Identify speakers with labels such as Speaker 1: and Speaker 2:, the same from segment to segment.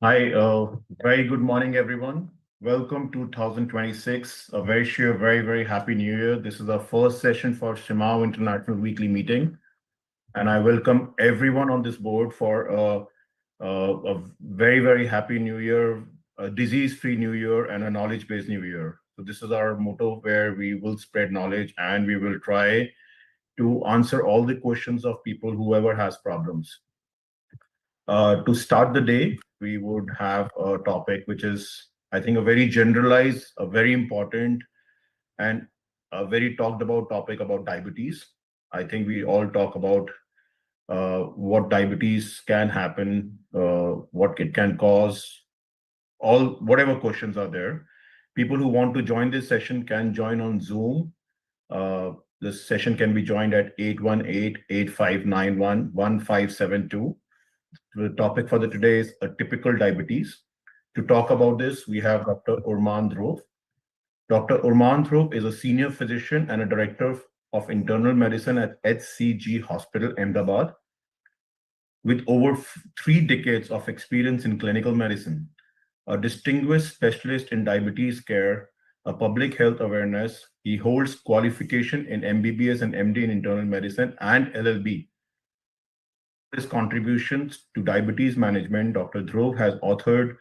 Speaker 1: Hi, very good morning, everyone. Welcome to 2026. A very sure, very happy New Year. This is our first session for CMAAO International Weekly Meeting, and I welcome everyone on this board for a very happy New Year, a disease-free New Year, and a knowledge-based New Year. So this is our motto where we will spread knowledge and we will try to answer all the questions of people whoever has problems. To start the day, we would have a topic which is, I think, a very generalized, a very important, and a very talked about topic about diabetes. I think we all talk about what diabetes can happen, what it can cause, all whatever questions are there. People who want to join this session can join on Zoom. This session can be joined at 818-8591-1572. The topic for the today is atypical diabetes. To talk about this, we have Dr. Urman Dhurv. Dr. Urman Dhurv is a senior physician and a director of internal medicine at HCG Hospital, Ahmedabad, with over 3 decades of experience in clinical medicine, a distinguished specialist in diabetes care, a public health awareness. He holds qualification in MBBS and MD in internal medicine and LLB. His contributions to diabetes management, Dr. Dhruv has authored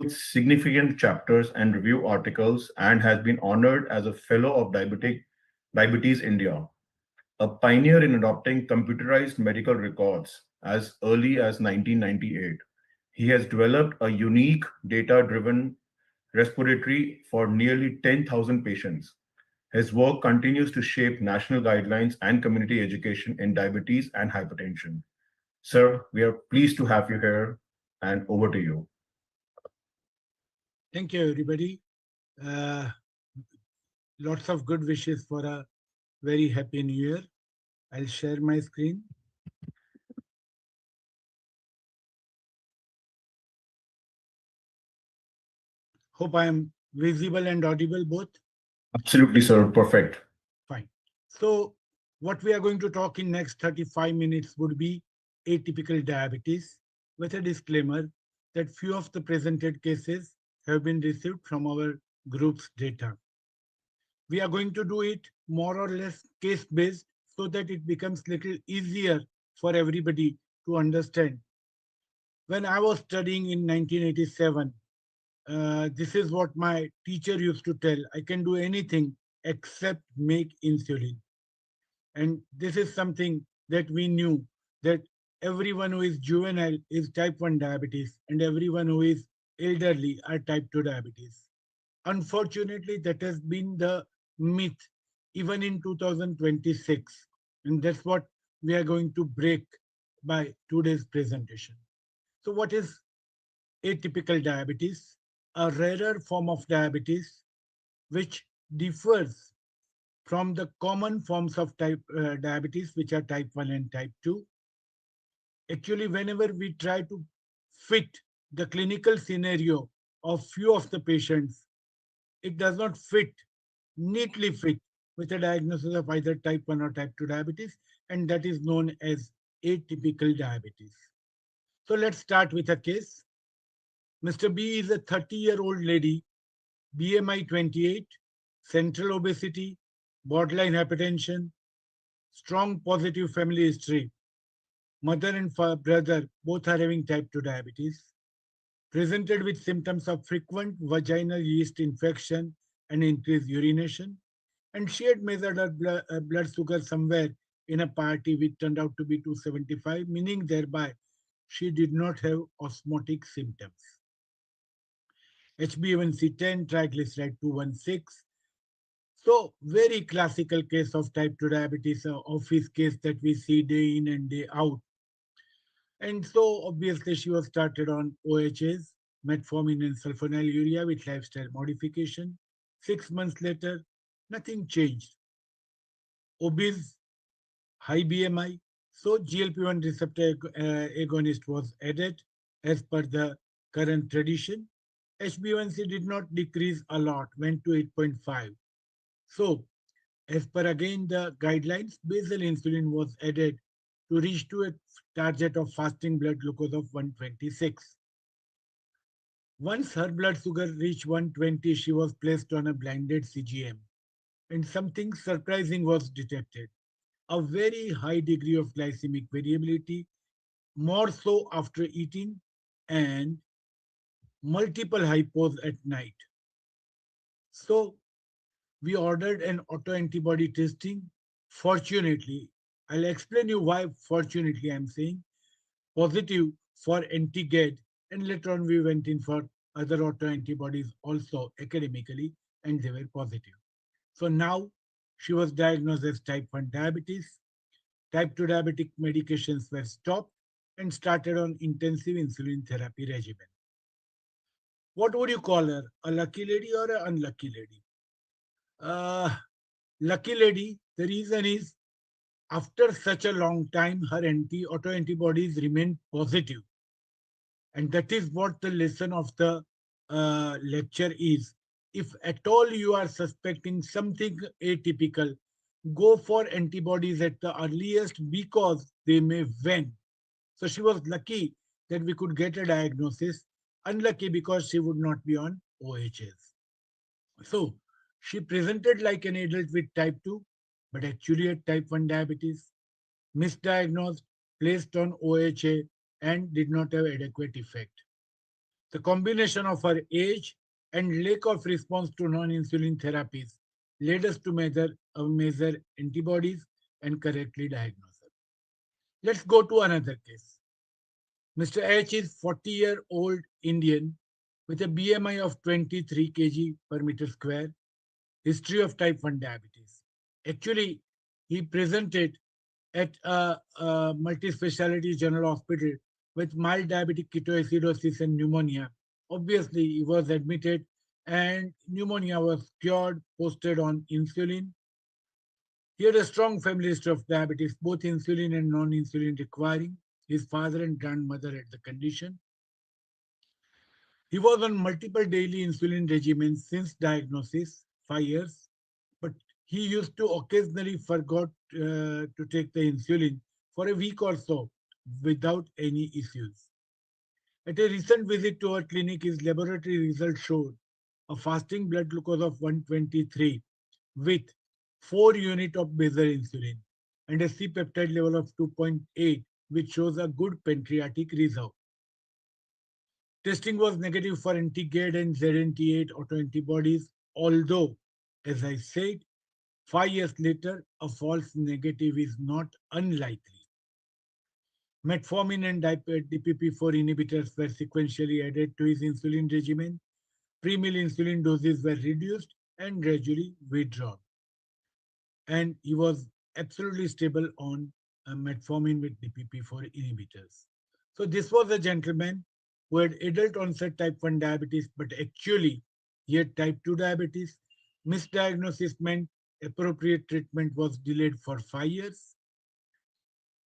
Speaker 1: significant chapters and review articles and has been honored as a fellow of Diabetes India, a pioneer in adopting computerized medical records as early as 1998. He has developed a unique data-driven respiratory for nearly 10,000 patients. His work continues to shape national guidelines and community education in diabetes and hypertension. Sir, we are pleased to have you here, and over to you.
Speaker 2: Thank you, everybody. Uh, Lots of good wishes for a very happy new year. I'll share my screen. Hope I am visible and audible both.
Speaker 1: Absolutely, sir. Perfect.
Speaker 2: Fine. So, what we are going to talk in next 35 minutes would be atypical diabetes, with a disclaimer that few of the presented cases have been received from our group's data. We are going to do it more or less case based so that it becomes little easier for everybody to understand. When I was studying in 1987, this is what my teacher used to tell: I can do anything except make insulin. And this is something that we knew, that everyone who is juvenile is type 1 diabetes, and everyone who is elderly are type 2 diabetes. Unfortunately, that has been the myth even in 2026. And that's what we are going to break by today's presentation. So, what is atypical diabetes? A rarer form of diabetes which differs from the common forms of type diabetes, which are type 1 and type 2. Actually, whenever we try to fit the clinical scenario of few of the patients, it does not fit, neatly fit with a diagnosis of either type 1 or type 2 diabetes, and that is known as atypical diabetes. So let's start with a case. Mr. B is a 30-year-old lady, BMI 28, central obesity, borderline hypertension, strong positive family history. Mother and brother both are having type 2 diabetes. Presented with symptoms of frequent vaginal yeast infection and increased urination. And she had measured her blood sugar somewhere in a party which turned out to be 275, meaning thereby she did not have osmotic symptoms. HbA1c 10, triglyceride 216. So, very classical case of type 2 diabetes, office case that we see day in and day out. And so, obviously, she was started on OHAs, metformin and sulfonylurea with lifestyle modification. 6 months later, nothing changed. Obese, high BMI. So, GLP-1 receptor agonist was added as per the current tradition. HbA1c did not decrease a lot, went to 8.5. So, as per again the guidelines, basal insulin was added to reach to a target of fasting blood glucose of 126. Once her blood sugar reached 120, she was placed on a blinded CGM, and something surprising was detected: a very high degree of glycemic variability, more so after eating, and multiple hypos at night. So we ordered an autoantibody testing. Fortunately, I'll explain you why fortunately I'm saying positive for anti-GAD, and later on we went in for other autoantibodies also academically, and they were positive. So now she was diagnosed as type 1 diabetes. Type 2 diabetic medications were stopped and started on intensive insulin therapy regimen. What would you call her? A lucky lady or an unlucky lady? Uh, Lucky lady, the reason is after such a long time, her autoantibodies remain positive. And that is what the lesson of the lecture is. If at all you are suspecting something atypical, go for antibodies at the earliest because they may wane. So she was lucky that we could get a diagnosis, unlucky because she would not be on OHS. So she presented like an adult with type 2, but actually had type 1 diabetes, misdiagnosed, placed on OHA, and did not have adequate effect. The combination of her age and lack of response to non-insulin therapies led us to measure antibodies and correctly diagnose her. Let's go to another case. Mr. H is 40-year-old Indian with a BMI of 23 kg per meter square, history of type 1 diabetes. Actually, he presented at a multi-specialty general hospital with mild diabetic ketoacidosis and pneumonia. Obviously, he was admitted and pneumonia was cured, posted on insulin. He had a strong family history of diabetes, both insulin and non-insulin requiring. His father and grandmother had the condition. He was on multiple daily insulin regimens since diagnosis, 5 years, but he used to occasionally forgot to take the insulin for a week or so without any issues. At a recent visit to our clinic, his laboratory results showed a fasting blood glucose of 123 with 4 units of basal insulin and a C-peptide level of 2.8, which shows a good pancreatic reserve. Testing was negative for anti-GAD and ZNT8 autoantibodies, although, as I said, 5 years later, a false negative is not unlikely. Metformin and DPP4 inhibitors were sequentially added to his insulin regimen. Pre-meal insulin doses were reduced and gradually withdrawn. And he was absolutely stable on metformin with DPP4 inhibitors. So this was a gentleman who had adult onset type 1 diabetes, but actually he had type 2 diabetes. Misdiagnosis meant appropriate treatment was delayed for 5 years.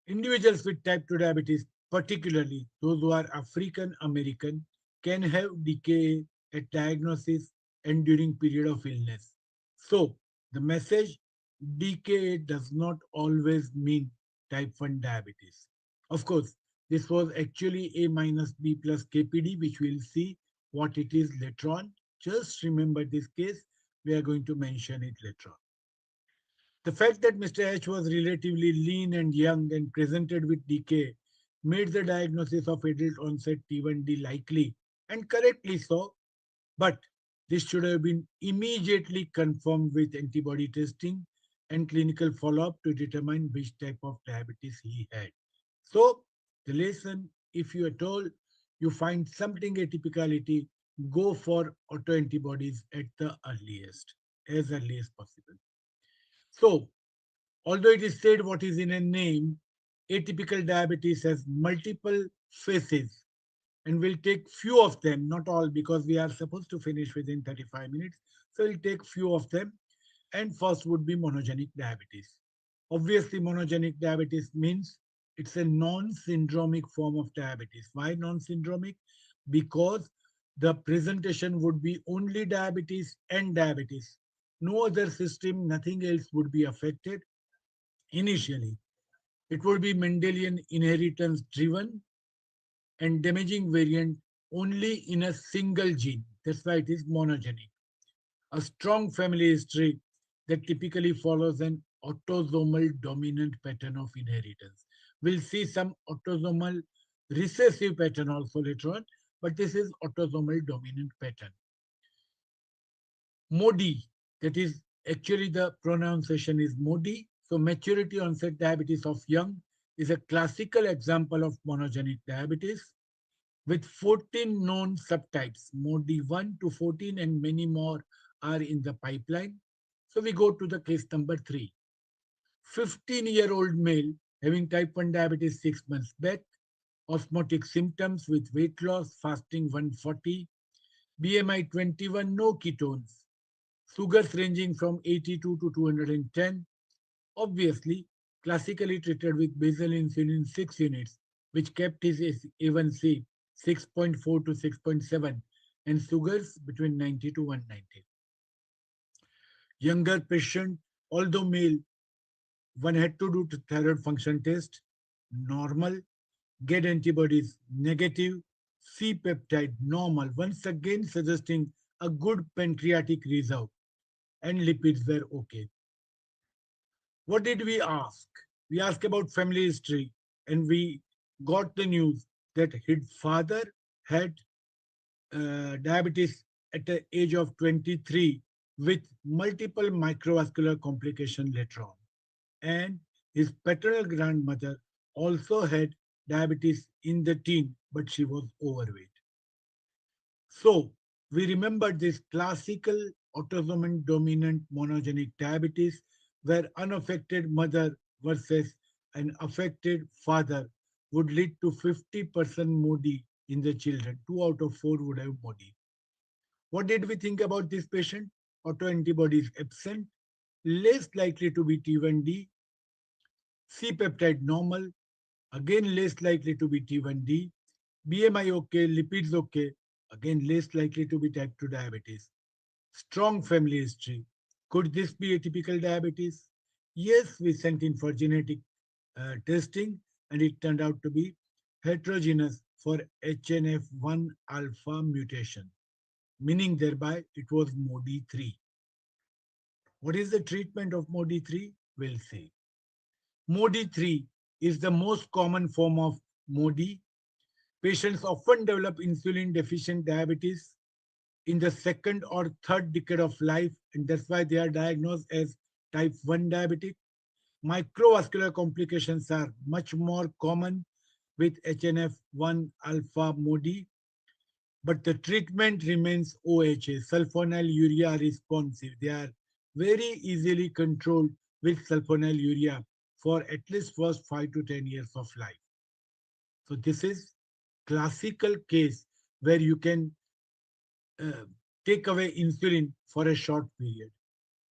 Speaker 2: Individuals with type 2 diabetes, particularly those who are African American, can have decay at diagnosis and during period of illness. So the message: DKA does not always mean type 1 diabetes. Of course, this was actually A minus B plus KPD, which we'll see what it is later on. Just remember this case, we are going to mention it later on. The fact that Mr. H was relatively lean and young and presented with decay made the diagnosis of adult onset T1D likely, and correctly so, but this should have been immediately confirmed with antibody testing and clinical follow-up to determine which type of diabetes he had. So, the lesson: if you at all you find something atypicality, go for autoantibodies at the earliest, as early as possible. So, although it is said what is in a name, atypical diabetes has multiple phases, and we'll take few of them, not all, because we are supposed to finish within 35 minutes. So we'll take few of them. And first would be monogenic diabetes. Obviously, monogenic diabetes means it's a non-syndromic form of diabetes. Why non-syndromic? Because the presentation would be only diabetes and diabetes. No other system, nothing else would be affected initially. It would be Mendelian inheritance driven and damaging variant only in a single gene. That's why it is monogenic. A strong family history that typically follows an autosomal dominant pattern of inheritance. We'll see some autosomal recessive pattern also later on, but this is autosomal dominant pattern. MODI, that is actually the pronunciation is MODI. So maturity onset diabetes of young is a classical example of monogenic diabetes with 14 known subtypes, MODI 1 to 14 and many more are in the pipeline. So we go to the case number 3. 15-year-old male having type 1 diabetes 6 months back, osmotic symptoms with weight loss, fasting 140, BMI 21, no ketones, sugars ranging from 82 to 210, obviously classically treated with basal insulin 6 units, which kept his A1C 6.4 to 6.7 and sugars between 90 to 190. Younger patient, although male, one had to do thyroid function test, normal, get antibodies negative, C peptide normal, once again suggesting a good pancreatic reserve, and lipids were okay. What did we ask? We asked about family history and we got the news that his father had diabetes at the age of 23 with multiple microvascular complications later on. And his paternal grandmother also had diabetes in the teen, but she was overweight. So we remember this classical autosomal dominant monogenic diabetes where unaffected mother versus an affected father would lead to 50% MODI in the children. 2 out of 4 would have MODI. What did we think about this patient? Autoantibodies absent, less likely to be T1D, C peptide normal, again less likely to be T1D, BMI okay, lipids okay, again less likely to be type 2 diabetes. Strong family history. Could this be atypical diabetes? Yes, we sent in for genetic testing and it turned out to be heterogeneous for HNF1 alpha mutation, meaning thereby it was MODI3. What is the treatment of MODI3? We'll see. MODI3 is the most common form of MODI. Patients often develop insulin deficient diabetes in the second or third decade of life, and that's why they are diagnosed as type 1 diabetic. Microvascular complications are much more common with HNF1 alpha MODI, but the treatment remains OHA, sulfonylurea responsive. They are very easily controlled with sulfonylurea for at least first 5 to 10 years of life. So this is classical case where you can uh, take away insulin for a short period.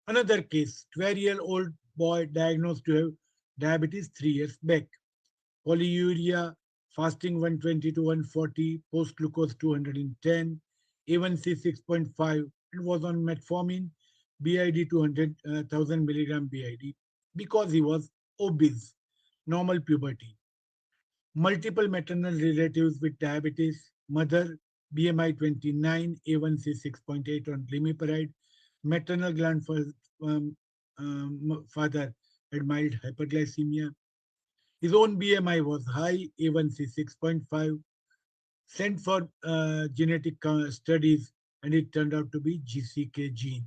Speaker 2: Another case, 12-year-old boy diagnosed to have diabetes 3 years back. Polyuria, fasting 120 to 140, post glucose 210, A1C 6.5, and was on metformin, BID 200,000 milligram BID because he was obese, normal puberty. Multiple maternal relatives with diabetes, mother BMI 29, A1C 6.8 on glimepiride, maternal um, father had mild hyperglycemia. His own BMI was high, A1C 6.5, sent for genetic studies, and it turned out to be GCK gene.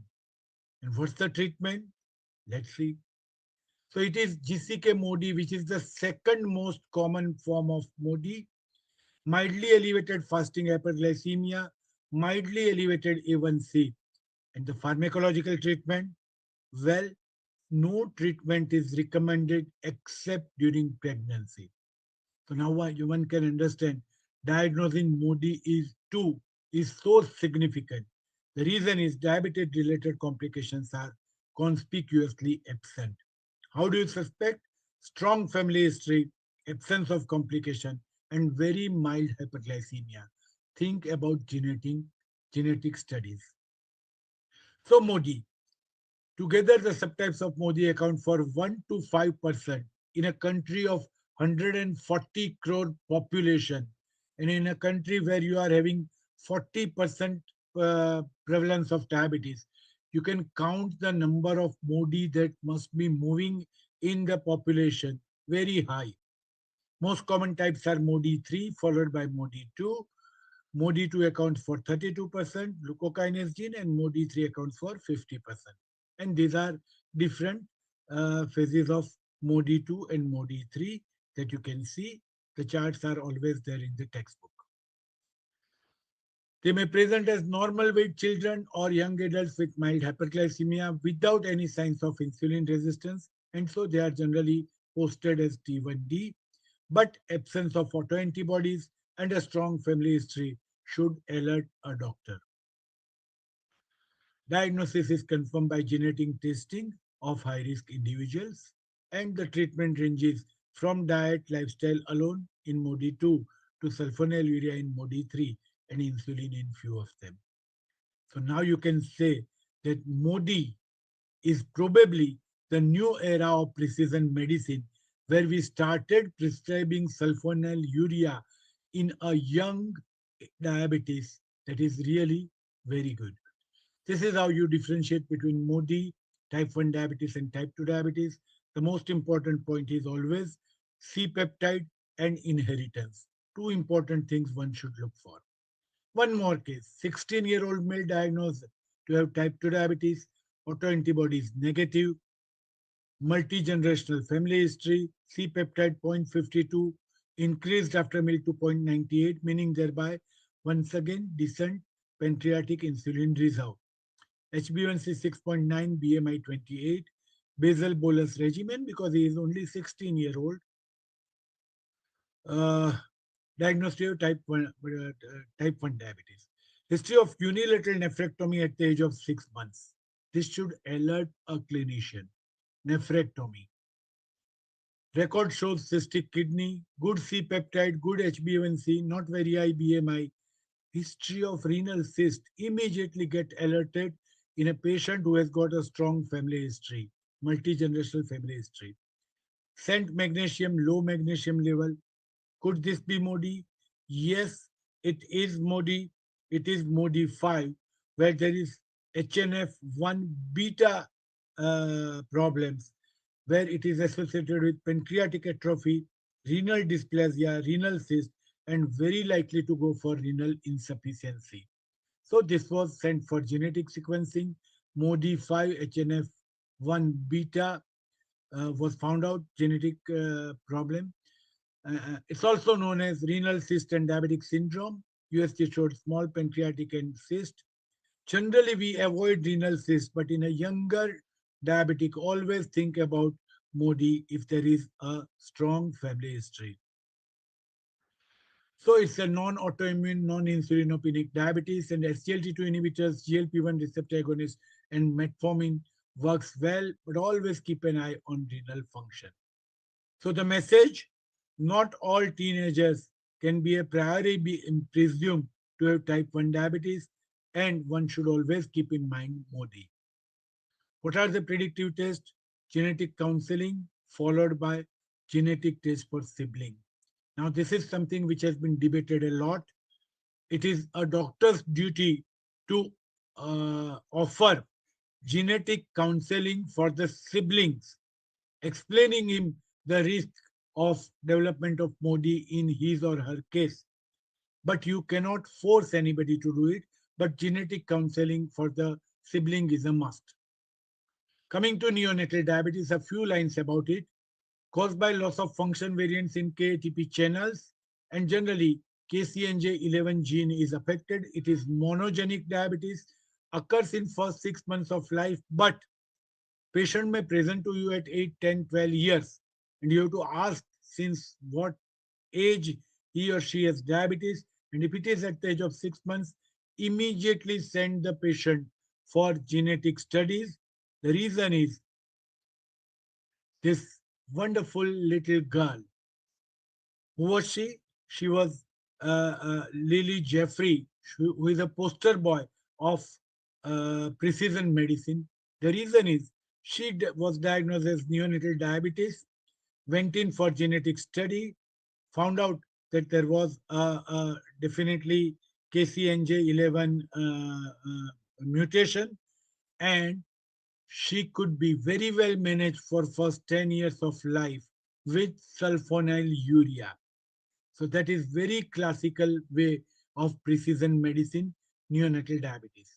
Speaker 2: And what's the treatment? Let's see. So it is GCK MODI, which is the second most common form of MODI. Mildly elevated fasting hyperglycemia, mildly elevated A1C. And the pharmacological treatment? Well, no treatment is recommended except during pregnancy. So now one can understand diagnosing MODI is so significant. The reason is diabetes related complications are conspicuously absent. How do you suspect? Strong family history, absence of complication, and very mild hyperglycemia. Think about genetic studies. So MODI, together the subtypes of MODI account for 1 to 5% in a country of 140 crore population. And in a country where you are having 40% prevalence of diabetes, you can count the number of MODI that must be moving in the population very high. Most common types are MODI 3 followed by MODI 2. MODI 2 accounts for 32%, glucokinase gene, and MODI 3 accounts for 50%. And these are different phases of MODI 2 and MODI 3 that you can see. The charts are always there in the textbook. They may present as normal weight children or young adults with mild hyperglycemia without any signs of insulin resistance, and so they are generally posted as T1D. But absence of autoantibodies and a strong family history should alert a doctor. Diagnosis is confirmed by genetic testing of high risk individuals, and the treatment ranges from diet lifestyle alone in MODI 2 to sulfonylurea in MODI 3 and insulin in few of them. So now you can say that MODI is probably the new era of precision medicine where we started prescribing sulfonylurea in a young diabetes. That is really very good. This is how you differentiate between MODI, type 1 diabetes, and type 2 diabetes. The most important point is always C peptide and inheritance. Two important things one should look for. One more case, 16-year-old male diagnosed to have type 2 diabetes, autoantibodies negative, multi-generational family history, C-peptide 0.52 increased after meal to 0.98, meaning thereby once again decent pancreatic insulin reserve. HbA1c 6.9, BMI 28, basal bolus regimen because he is only 16-year-old. Uh, Diagnosed with type 1 diabetes. History of unilateral nephrectomy at the age of 6 months. This should alert a clinician. Nephrectomy. Record shows cystic kidney, good C-peptide, good HbA1c, not very high BMI. History of renal cyst. Immediately get alerted in a patient who has got a strong family history, multi-generational family history. Scent magnesium, low magnesium level. Could this be MODI? Yes, it is MODI. It is MODI 5, where there is HNF1 beta problems, where it is associated with pancreatic atrophy, renal dysplasia, renal cyst, and very likely to go for renal insufficiency. So this was sent for genetic sequencing. MODI 5 HNF1 beta was found out genetic problem. It's also known as renal cyst and diabetic syndrome. USG showed small pancreatic and cyst. Generally, we avoid renal cyst, but in a younger diabetic, always think about MODI if there is a strong family history. So it's a non-autoimmune, non-insulinopenic diabetes, and SGLT2 inhibitors, GLP-1 receptor agonists, and metformin works well, but always keep an eye on renal function. So the message, not all teenagers can be a priori be presumed to have type 1 diabetes, and one should always keep in mind MODI. What are the predictive tests? Genetic counseling followed by genetic test for sibling. Now, this is something which has been debated a lot. It is a doctor's duty to offer genetic counseling for the siblings, explaining him the risk of development of MODI in his or her case. But you cannot force anybody to do it, but genetic counseling for the sibling is a must. Coming to neonatal diabetes, a few lines about it. Caused by loss of function variants in KATP channels, and generally KCNJ11 gene is affected. It is monogenic diabetes, occurs in first 6 months of life, but patient may present to you at 8, 10, 12 years, and you have to ask since what age he or she has diabetes, and if it is at the age of 6 months, immediately send the patient for genetic studies. The reason is this wonderful little girl. Who was she? She was Lily Jeffrey, who is a poster boy of precision medicine. The reason is she was diagnosed as neonatal diabetes, went in for genetic study, found out that there was definitely KCNJ11 mutation, and she could be very well managed for first 10 years of life with sulfonylurea. So that is very classical way of precision medicine, neonatal diabetes.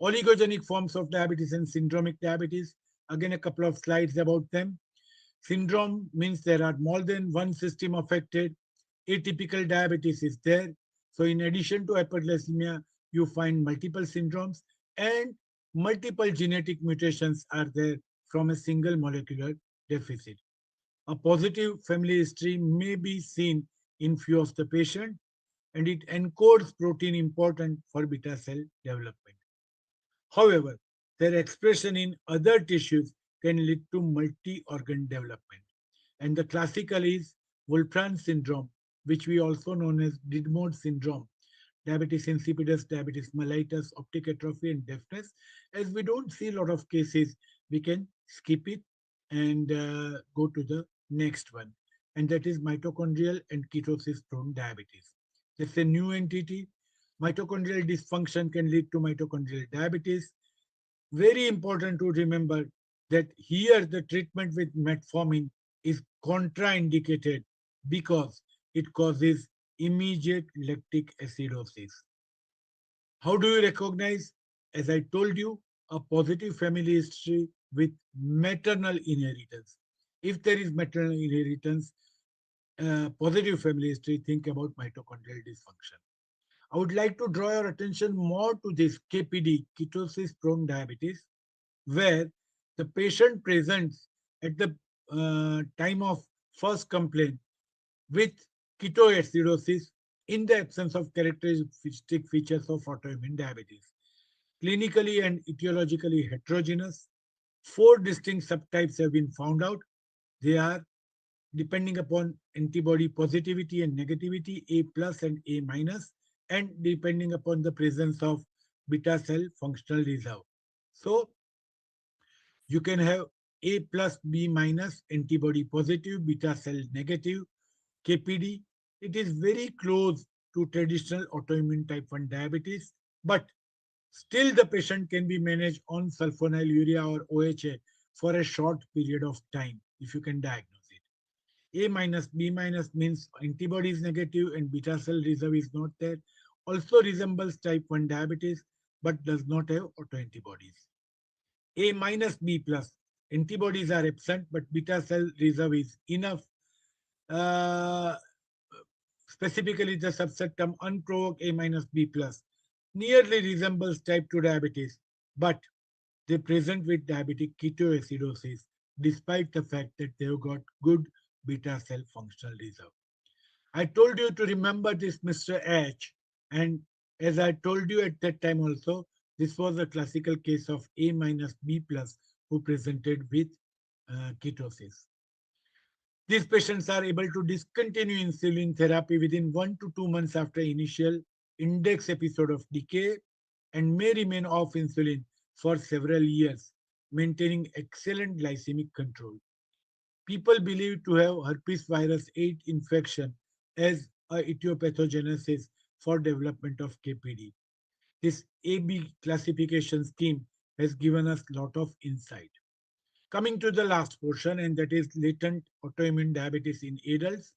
Speaker 2: Oligogenic forms of diabetes and syndromic diabetes. Again, a couple of slides about them. Syndrome means there are more than one system affected. Atypical diabetes is there. So in addition to hyperglycemia, you find multiple syndromes and multiple genetic mutations are there from a single molecular deficit. A positive family history may be seen in few of the patient, and it encodes protein important for beta cell development. However, their expression in other tissues can lead to multi-organ development. And the classical is Wolfram syndrome, which we also known as Didmore syndrome, diabetes insipidus, diabetes mellitus, optic atrophy, and deafness. As we don't see a lot of cases, we can skip it and go to the next one. And that is mitochondrial and ketosis-prone diabetes. It's a new entity. Mitochondrial dysfunction can lead to mitochondrial diabetes. Very important to remember that here the treatment with metformin is contraindicated because it causes immediate lactic acidosis. How do you recognize? As I told you, a positive family history with maternal inheritance. If there is maternal inheritance, positive family history, think about mitochondrial dysfunction. I would like to draw your attention more to this KPD, ketosis prone diabetes, where the patient presents at the time of first complaint with ketoacidosis in the absence of characteristic features of autoimmune diabetes. Clinically and etiologically heterogeneous, four distinct subtypes have been found out. They are depending upon antibody positivity and negativity, A plus and A minus, and depending upon the presence of beta cell functional reserve. So you can have A plus B minus antibody positive, beta cell negative, KPD. It is very close to traditional autoimmune type 1 diabetes, but still the patient can be managed on sulfonylurea or OHA for a short period of time if you can diagnose it. A minus, B minus means antibody is negative and beta cell reserve is not there. Also resembles type 1 diabetes but does not have autoantibodies. A minus B plus. Antibodies are absent, but beta cell reserve is enough. Uh, Specifically, the subset term unprovoked A minus B plus nearly resembles type 2 diabetes, but they present with diabetic ketoacidosis despite the fact that they've got good beta cell functional reserve. I told you to remember this Mr. H, and as I told you at that time also, this was a classical case of A minus B plus who presented with ketosis. These patients are able to discontinue insulin therapy within 1 to 2 months after initial index episode of decay and may remain off insulin for several years, maintaining excellent glycemic control. People believe to have herpes virus 8 infection as a etiopathogenesis for development of KPD. This AB classification scheme has given us a lot of insight. Coming to the last portion, and that is latent autoimmune diabetes in adults.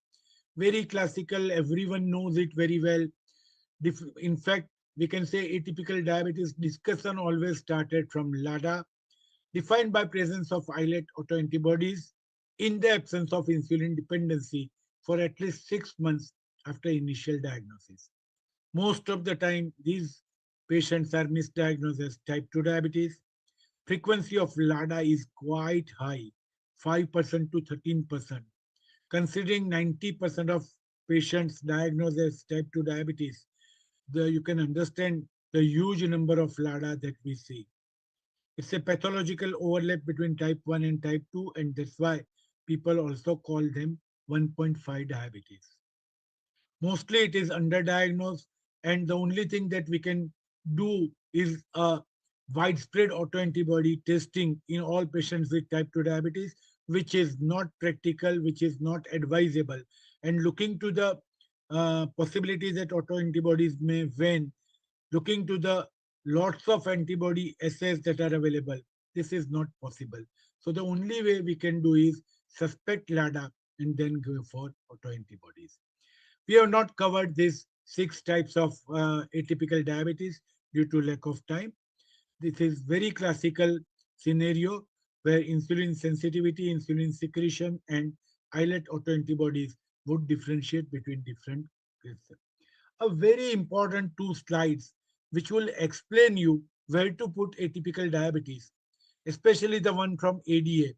Speaker 2: Very classical, everyone knows it very well. In fact, we can say atypical diabetes discussion always started from LADA, defined by presence of islet autoantibodies in the absence of insulin dependency for at least 6 months after initial diagnosis. Most of the time, these patients are misdiagnosed as type 2 diabetes. Frequency of LADA is quite high, 5% to 13%. Considering 90% of patients diagnosed as type 2 diabetes, you can understand the huge number of LADA that we see. It's a pathological overlap between type 1 and type 2, and that's why people also call them 1.5 diabetes. Mostly it is underdiagnosed, and the only thing that we can do is a widespread autoantibody testing in all patients with type 2 diabetes, which is not practical, which is not advisable. And looking to the possibilities that autoantibodies may wane, looking to the lots of antibody assays that are available. This is not possible. So the only way we can do is suspect LADA and then go for autoantibodies. We have not covered these 6 types of atypical diabetes due to lack of time. This is very classical scenario where insulin sensitivity, insulin secretion, and islet autoantibodies would differentiate between different cases. A very important 2 slides which will explain you where to put atypical diabetes, especially the one from ADA.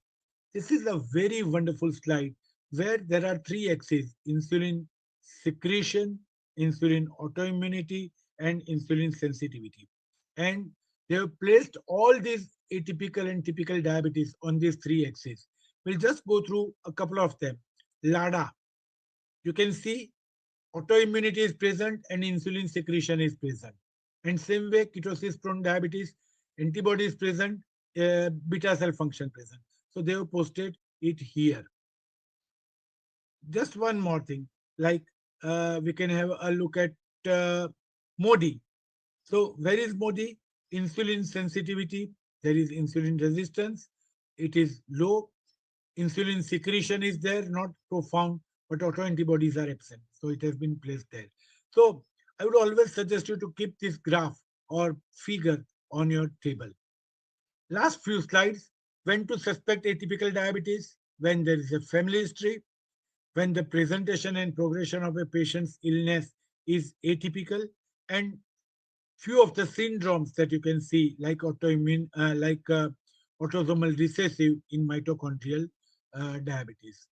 Speaker 2: This is a very wonderful slide where there are 3 axes: insulin secretion, insulin autoimmunity, and insulin sensitivity. And they have placed all these atypical and typical diabetes on these 3 axes. We'll just go through a couple of them. LADA, you can see autoimmunity is present and insulin secretion is present. And same way, ketosis prone diabetes, antibody is present, beta cell function present. So they have posted it here. Just one more thing, like we can have a look at MODI. So where is MODI? Insulin sensitivity, there is insulin resistance, it is low. Insulin secretion is there, not profound, but autoantibodies are absent. So it has been placed there. So I would always suggest you to keep this graph or figure on your table. Last few slides, when to suspect atypical diabetes, when there is a family history, when the presentation and progression of a patient's illness is atypical, and few of the syndromes that you can see, like autoimmune, autosomal recessive in mitochondrial diabetes.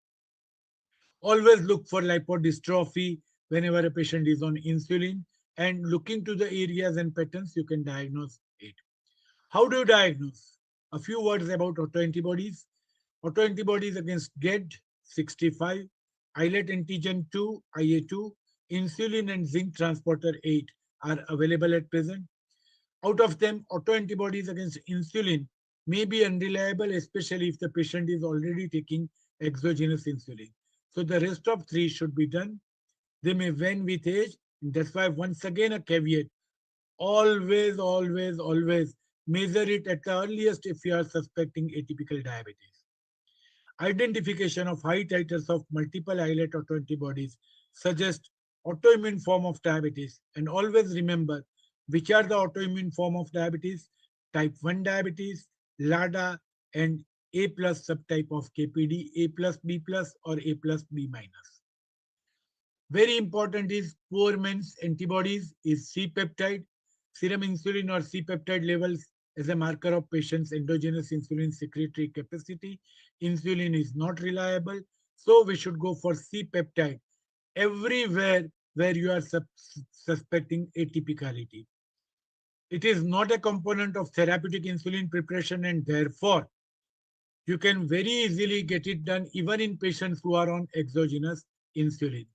Speaker 2: Always look for lipodystrophy whenever a patient is on insulin, and looking to the areas and patterns, you can diagnose it. How do you diagnose? A few words about autoantibodies. Autoantibodies against GED65, islet antigen 2, IA2, insulin and zinc transporter 8 are available at present. Out of them, autoantibodies against insulin may be unreliable, especially if the patient is already taking exogenous insulin. So the rest of 3 should be done. They may wane with age. That's why once again a caveat, always, always, always measure it at the earliest if you are suspecting atypical diabetes. Identification of high titers of multiple islet autoantibodies suggest autoimmune form of diabetes. And always remember, which are the autoimmune form of diabetes: type 1 diabetes, LADA, and A plus subtype of KPD, A plus B plus or A plus B minus. Very important is poor man's antibodies is C-peptide, serum insulin or C-peptide levels as a marker of patient's endogenous insulin secretory capacity. Insulin is not reliable, so we should go for C-peptide everywhere where you are suspecting atypicality. It is not a component of therapeutic insulin preparation, and therefore you can very easily get it done even in patients who are on exogenous insulin.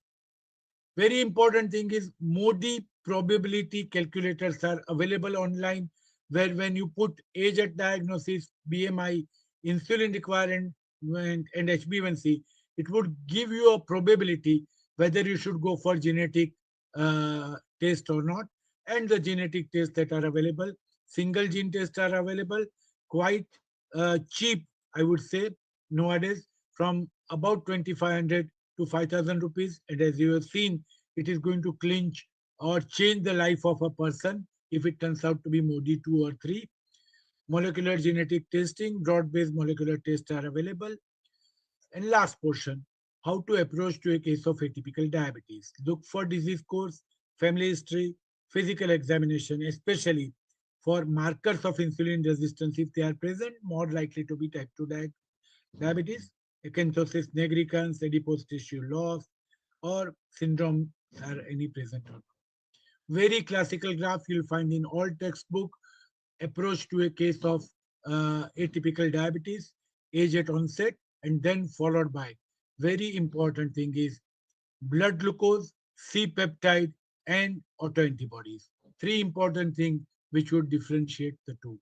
Speaker 2: Very important thing is MODI probability calculators are available online, where when you put age at diagnosis, BMI, insulin requirement, and HbA1c, it would give you a probability whether you should go for genetic test or not. And the genetic tests that are available, single gene tests are available, quite cheap, I would say, nowadays, from about 2,500 to 5,000 rupees. And as you have seen, it is going to clinch or change the life of a person if it turns out to be MODI 2 or 3. Molecular genetic testing, broad-based molecular tests are available. And last portion, how to approach to a case of atypical diabetes. Look for disease course, family history, physical examination, especially for markers of insulin resistance. If they are present, more likely to be type 2 diabetes, acanthosis nigricans, adipose tissue loss, or syndrome are any present or not. Very classical graph you'll find in all textbook. Approach to a case of atypical diabetes, age at onset, and then followed by, very important thing is blood glucose, C-peptide, and autoantibodies. 3 important things which would differentiate the two.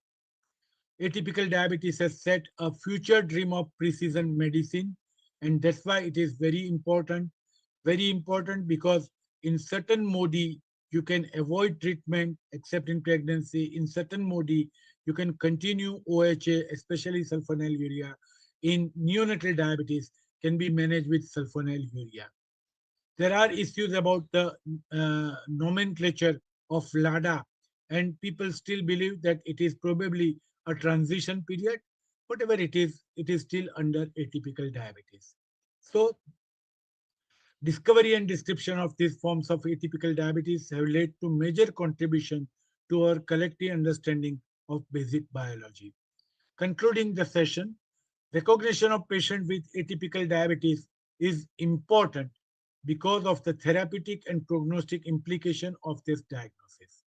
Speaker 2: Atypical diabetes has set a future dream of precision medicine, and that's why it is very important because in certain modi, you can avoid treatment except in pregnancy. In certain modi, you can continue OHA, especially sulfonylurea. In neonatal diabetes, can be managed with sulfonylurea. There are issues about the nomenclature of LADA, and people still believe that it is probably a transition period. Whatever it is still under atypical diabetes. So, discovery and description of these forms of atypical diabetes have led to major contribution to our collective understanding of basic biology. Concluding the session, recognition of patients with atypical diabetes is important because of the therapeutic and prognostic implication of this diagnosis.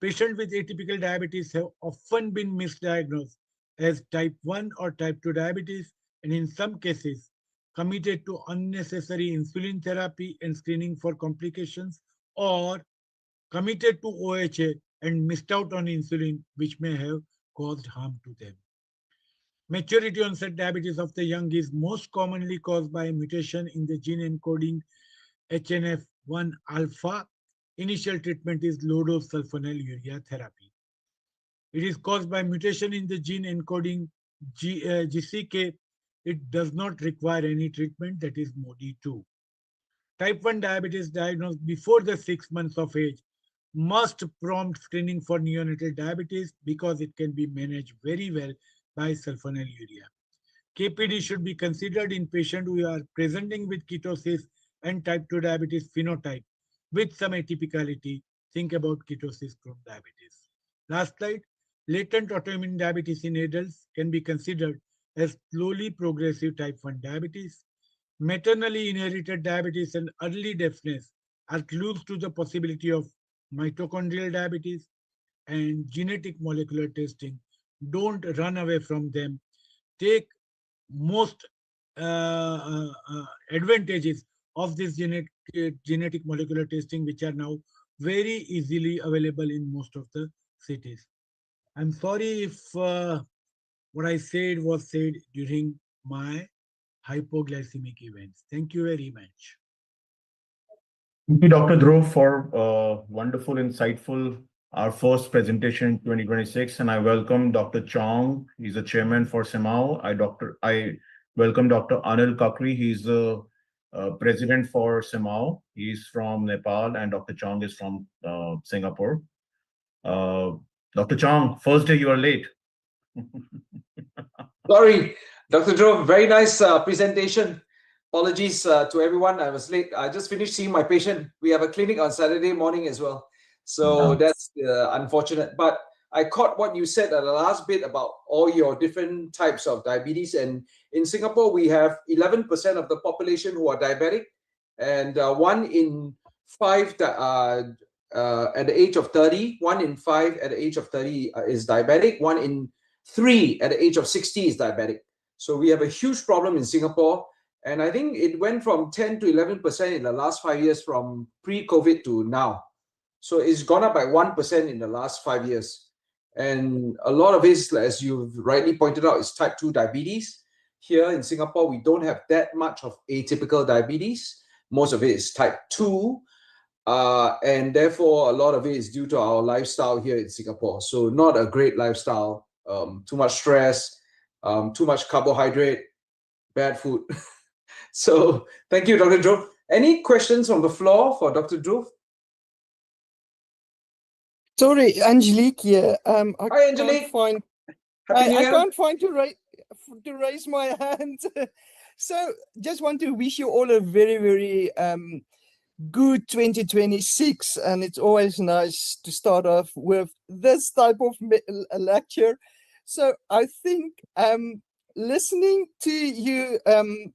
Speaker 2: Patients with atypical diabetes have often been misdiagnosed as type 1 or type 2 diabetes, and in some cases committed to unnecessary insulin therapy and screening for complications, or committed to OHA and missed out on insulin, which may have caused harm to them. Maturity onset diabetes of the young is most commonly caused by a mutation in the gene encoding HNF1 alpha. Initial treatment is low-dose sulfonylurea therapy. It is caused by mutation in the gene encoding GCK. It does not require any treatment, that is MODY2. Type 1 diabetes diagnosed before the 6 months of age must prompt screening for neonatal diabetes because it can be managed very well by sulfonylurea. KPD should be considered in patients who are presenting with ketosis and type 2 diabetes phenotype with some atypicality. Think about ketosis from diabetes. Last slide. Latent autoimmune diabetes in adults can be considered as slowly progressive type 1 diabetes. Maternally inherited diabetes and early deafness are clues to the possibility of mitochondrial diabetes, and genetic molecular testing. Don't run away from them. Take most advantages of this genetic molecular testing, which are now very easily available in most of the cities. I'm sorry if what I said was said during my hypoglycemic events. Thank you very much.
Speaker 1: Thank you, Dr. Dhruv, for wonderful, insightful, our first presentation in 2026. And I welcome Dr. Chong. He's the chairman for CMAAO. I welcome Dr. Anil Kakri. He's the president for CMAAO. He's from Nepal, and Dr. Chong is from Singapore. Dr. Chong, first day you are late.
Speaker 3: Sorry, Dr. Dhruv, very nice presentation. Apologies to everyone. I was late. I just finished seeing my patient. We have a clinic on Saturday morning as well. So that's unfortunate. But I caught what you said at the last bit about all your different types of diabetes. And in Singapore, we have 11% of the population who are diabetic, and 1 in 5 at the age of 30. 1 in 5 at the age of 30 is diabetic. 1 in 3 at the age of 60 is diabetic. So we have a huge problem in Singapore. And I think it went from 10 to 11% in the last 5 years from pre-COVID to now. So it's gone up by 1% in the last 5 years. And a lot of it, as you've rightly pointed out, is type 2 diabetes. Here in Singapore, we don't have that much of atypical diabetes. Most of it is type 2. And therefore, a lot of it is due to our lifestyle here in Singapore. So not a great lifestyle, too much stress, too much carbohydrate, bad food. So thank you, Dr. Dhruv. Any questions on the floor for Dr. Dhruv?
Speaker 4: Sorry, Angelique here.
Speaker 3: Hi, Angelique.
Speaker 4: I can't find to raise my hand. So just want to wish you all a very, very good 2026. And it's always nice to start off with this type of lecture. So I think listening to you,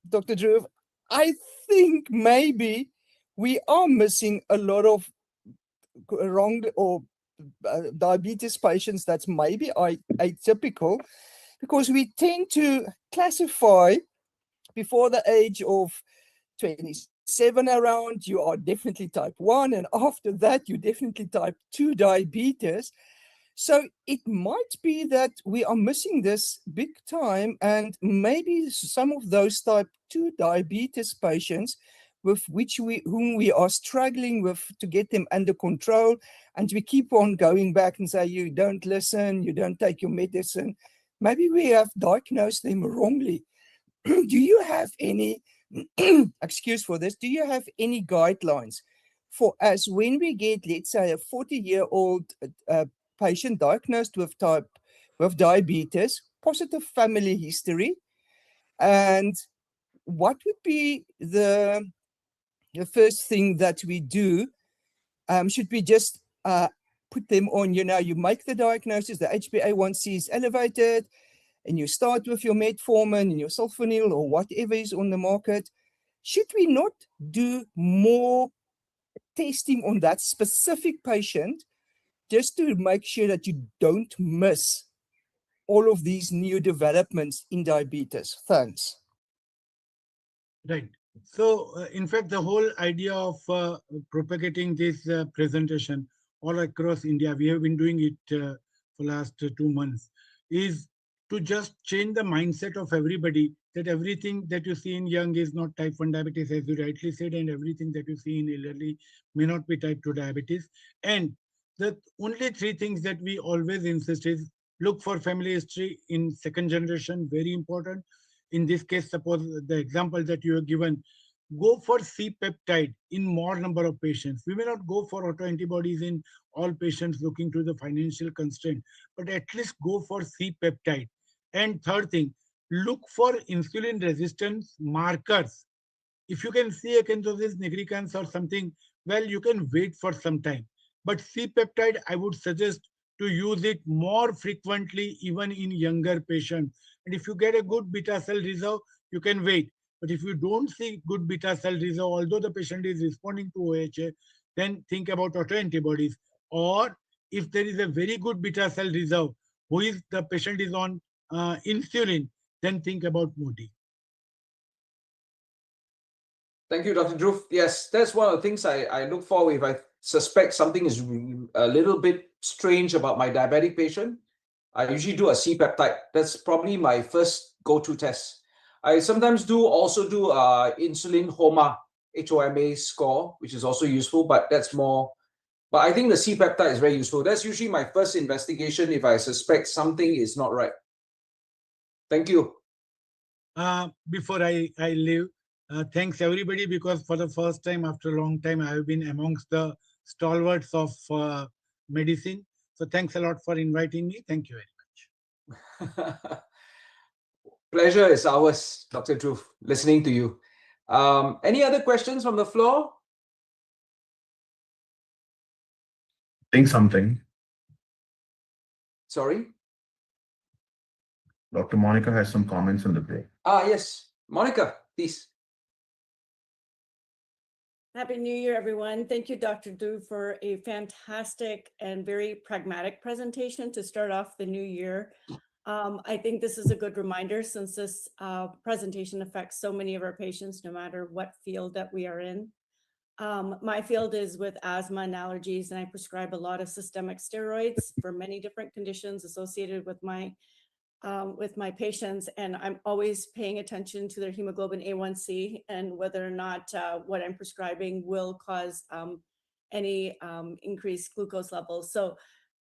Speaker 4: Dr. Dhruv, I think maybe we are missing a lot of wrong or diabetes patients that's maybe atypical, because we tend to classify before the age of 27 around, you are definitely type 1, and after that, you definitely type 2 diabetes. So it might be that we are missing this big time, and maybe some of those type 2 diabetes patients with whom we are struggling with to get them under control, and we keep on going back and say, you don't listen, you don't take your medicine. Maybe we have diagnosed them wrongly. Do you have any, excuse for this, do you have any guidelines for us when we get, let's say, a 40-year-old patient diagnosed with diabetes, positive family history, and what would be the first thing that we do? Should we just put them on, you make the diagnosis, the HbA1c is elevated, and you start with your metformin and your sulfonyl or whatever is on the market? Should we not do more testing on that specific patient just to make sure that you don't miss all of these new developments in diabetes? Thanks.
Speaker 2: Right. So, in fact, the whole idea of propagating this presentation all across India, we have been doing it for last 2 months, is to just change the mindset of everybody that everything that you see in young is not type 1 diabetes, as you rightly said, and everything that you see in elderly may not be type 2 diabetes. And the only 3 things that we always insist is look for family history in second generation, very important. In this case, suppose the example that you have given, go for C-peptide in more number of patients. We may not go for autoantibodies in all patients looking to the financial constraint, but at least go for C-peptide. And third thing, look for insulin resistance markers. If you can see acanthosis nigricans or something, well, you can wait for some time. But C-peptide, I would suggest to use it more frequently, even in younger patients. And if you get a good beta cell reserve, you can wait. But if you don't see good beta cell reserve, although the patient is responding to OHA, then think about autoantibodies. Or if there is a very good beta cell reserve, the patient is on insulin, then think about MODI.
Speaker 3: Thank you, Dr. Dhruv. Yes, that's one of the things I look for if I suspect something is a little bit strange about my diabetic patient. I usually do a C-peptide. That's probably my first go-to test. I sometimes also do insulin HOMA, HOMA score, which is also useful, but that's more. But I think the C-peptide is very useful. That's usually my first investigation if I suspect something is not right. Thank you.
Speaker 2: Before I leave, thanks everybody, because for the first time after a long time, I have been amongst the stalwarts of medicine. So thanks a lot for inviting me. Thank you very
Speaker 3: much. Pleasure is ours, Dr. Dhruv, listening to you. Any other questions from the floor?
Speaker 1: Think something.
Speaker 3: Sorry?
Speaker 1: Dr. Monica has some comments on the break.
Speaker 3: Yes. Monica, please.
Speaker 5: Happy New Year, everyone. Thank you, Dr. Dhruv, for a fantastic and very pragmatic presentation to start off the new year. I think this is a good reminder, since this presentation affects so many of our patients, no matter what field that we are in. My field is with asthma and allergies, and I prescribe a lot of systemic steroids for many different conditions associated with my patients, and I'm always paying attention to their hemoglobin A1C and whether or not what I'm prescribing will cause any increased glucose levels.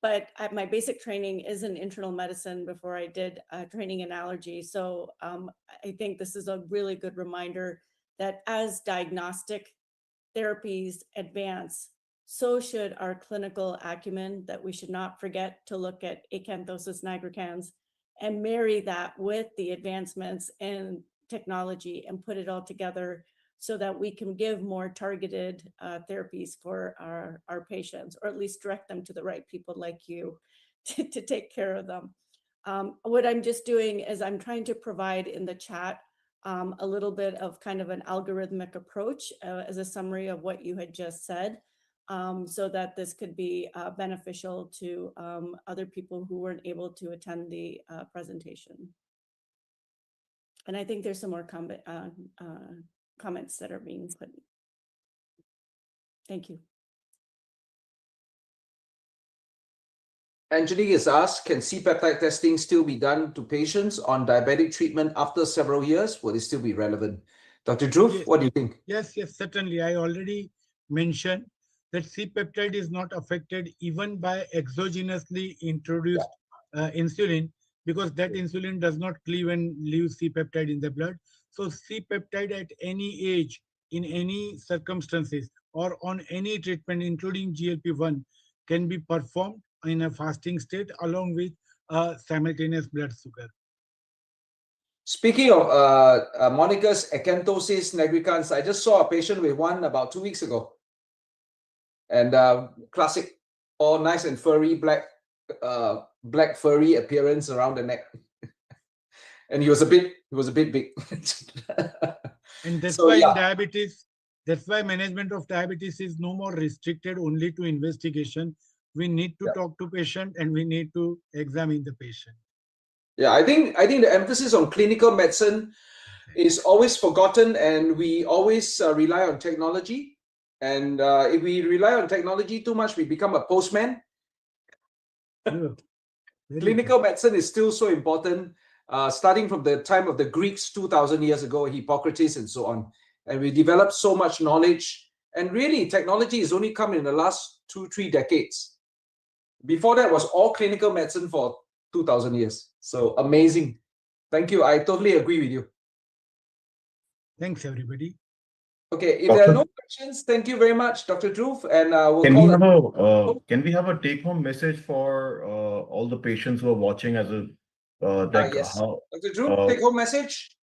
Speaker 5: But my basic training is in internal medicine before I did training in allergy. So I think this is a really good reminder that as diagnostic therapies advance, so should our clinical acumen, that we should not forget to look at acanthosis nigricans and marry that with the advancements in technology and put it all together so that we can give more targeted therapies for our patients, or at least direct them to the right people like you to take care of them. What I'm just doing is I'm trying to provide in the chat a little bit of kind of an algorithmic approach as a summary of what you had just said, so that this could be beneficial to other people who weren't able to attend the presentation. And I think there's some more comments that are being put. Thank you.
Speaker 3: Angelique is asked, can C-peptide testing still be done to patients on diabetic treatment after several years? Will it still be relevant? Dr. Dhruv,
Speaker 2: Yes.
Speaker 3: what do you think?
Speaker 2: Yes, certainly. I already mentioned that C-peptide is not affected even by exogenously introduced insulin, because that insulin does not cleave and leave C-peptide in the blood. So C-peptide at any age, in any circumstances, or on any treatment, including GLP-1, can be performed in a fasting state along with simultaneous blood sugar.
Speaker 3: Speaking of monicus acanthosis nigricans, I just saw a patient with one about 2 weeks ago. And classic, all nice and furry, black furry appearance around the neck. And he was a bit big.
Speaker 2: And that's
Speaker 3: So,
Speaker 2: why
Speaker 3: yeah.
Speaker 2: in diabetes, that's why management of diabetes is no more restricted only to investigation. We need to talk to patient and we need to examine the patient.
Speaker 3: Yeah, I think the emphasis on clinical medicine is always forgotten, and we always rely on technology. And if we rely on technology too much, we become a postman. Clinical medicine is still so important, starting from the time of the Greeks 2,000 years ago, Hippocrates and so on. And we developed so much knowledge. And really, technology has only come in the last 2-3 decades. Before that was all clinical medicine for 2,000 years. So amazing. Thank you. I totally agree with you.
Speaker 2: Thanks, everybody.
Speaker 3: Okay, if there are no questions, thank you very much, Dr. Dhruv. And
Speaker 1: can we have a take-home message for all the patients who are watching as a
Speaker 3: yes. Dr. Dhruv, take-home message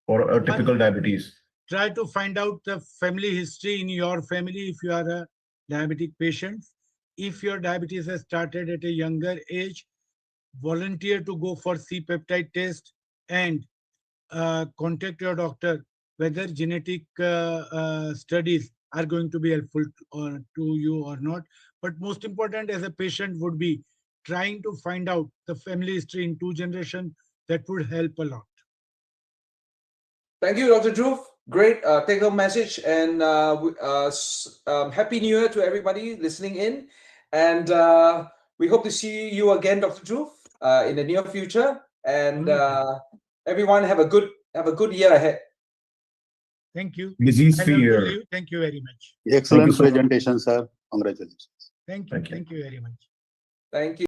Speaker 1: for atypical diabetes?
Speaker 2: Try to find out the family history in your family if you are a diabetic patient. If your diabetes has started at a younger age, volunteer to go for C-peptide test and contact your doctor whether genetic studies are going to be helpful to you or not. But most important as a patient would be trying to find out the family history in 2 generations. That would help a lot.
Speaker 3: Thank you, Dr. Dhruv. Great take-home message, and Happy New Year to everybody listening in. And we hope to see you again, Dr. Dhruv, in the near future. And everyone have a good year ahead.
Speaker 2: Thank you.
Speaker 1: Disease-free year.
Speaker 2: Thank you very much.
Speaker 6: Excellent presentation, sir. Congratulations.
Speaker 2: Thank you. Thank you very much.
Speaker 3: Thank you.